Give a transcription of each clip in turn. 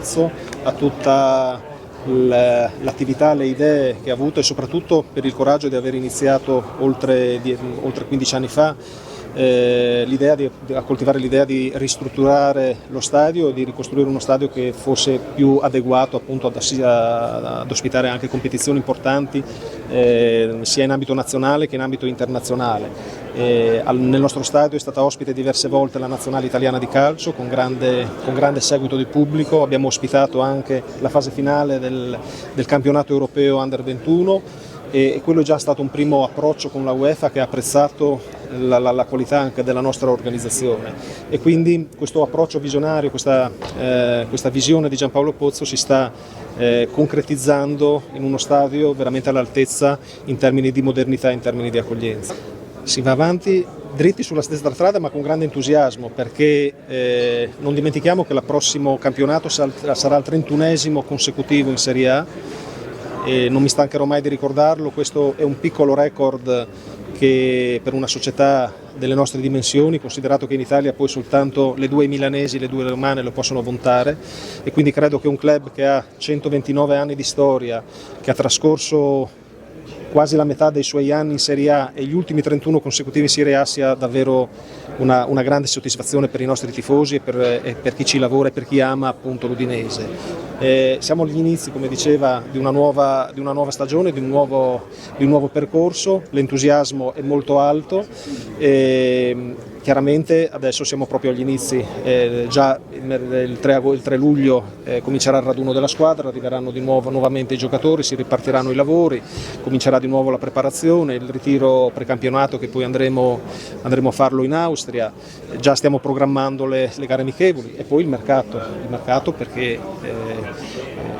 Pozzo, a tutta l'attività, le idee che ha avuto e soprattutto per il coraggio di aver iniziato oltre 15 anni fa a coltivare l'idea di ristrutturare lo stadio e di ricostruire uno stadio che fosse più adeguato appunto ad ospitare anche competizioni importanti sia in ambito nazionale che in ambito internazionale. Nel nostro stadio è stata ospite diverse volte la nazionale italiana di calcio con grande seguito di pubblico, abbiamo ospitato anche la fase finale del campionato europeo Under 21 e quello è già stato un primo approccio con la UEFA che ha apprezzato la qualità anche della nostra organizzazione e quindi questo approccio visionario, questa visione di Giampaolo Pozzo si sta concretizzando in uno stadio veramente all'altezza in termini di modernità, in termini di accoglienza. Si va avanti dritti sulla stessa strada ma con grande entusiasmo perché non dimentichiamo che il prossimo campionato sarà il 31esimo consecutivo in Serie A e non mi stancherò mai di ricordarlo, questo è un piccolo record che per una società delle nostre dimensioni, considerato che in Italia poi soltanto le due milanesi, le due romane lo possono vantare e quindi credo che un club che ha 129 anni di storia, che ha trascorso quasi la metà dei suoi anni in Serie A e gli ultimi 31 consecutivi in Serie A sia davvero una grande soddisfazione per i nostri tifosi e per chi ci lavora e per chi ama appunto l'Udinese. Siamo agli inizi, come diceva, di una nuova stagione, di un nuovo percorso, l'entusiasmo è molto alto e chiaramente adesso siamo proprio agli inizi, già il 3 luglio comincerà il raduno della squadra, arriveranno nuovamente i giocatori, si ripartiranno i lavori, comincerà di nuovo la preparazione, il ritiro precampionato che poi andremo a farlo in Austria, già stiamo programmando le gare amichevoli e poi il mercato perché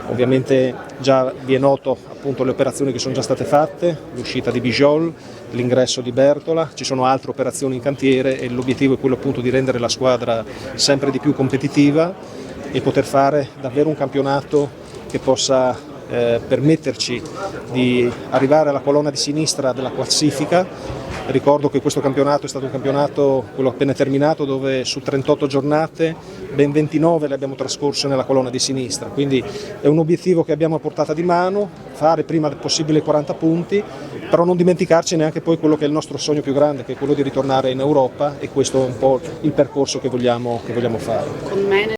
ovviamente già vi è noto appunto le operazioni che sono già state fatte, l'uscita di Bijol, l'ingresso di Bertola, ci sono altre operazioni in cantiere e l'obiettivo è quello appunto di rendere la squadra sempre di più competitiva e poter fare davvero un campionato che possa permetterci di arrivare alla colonna di sinistra della classifica. Ricordo che questo campionato è stato un campionato, quello appena terminato, dove su 38 giornate ben 29 le abbiamo trascorse nella colonna di sinistra, quindi è un obiettivo che abbiamo a portata di mano, fare prima possibile 40 punti, però non dimenticarci neanche poi quello che è il nostro sogno più grande, che è quello di ritornare in Europa e questo è un po' il percorso che vogliamo fare.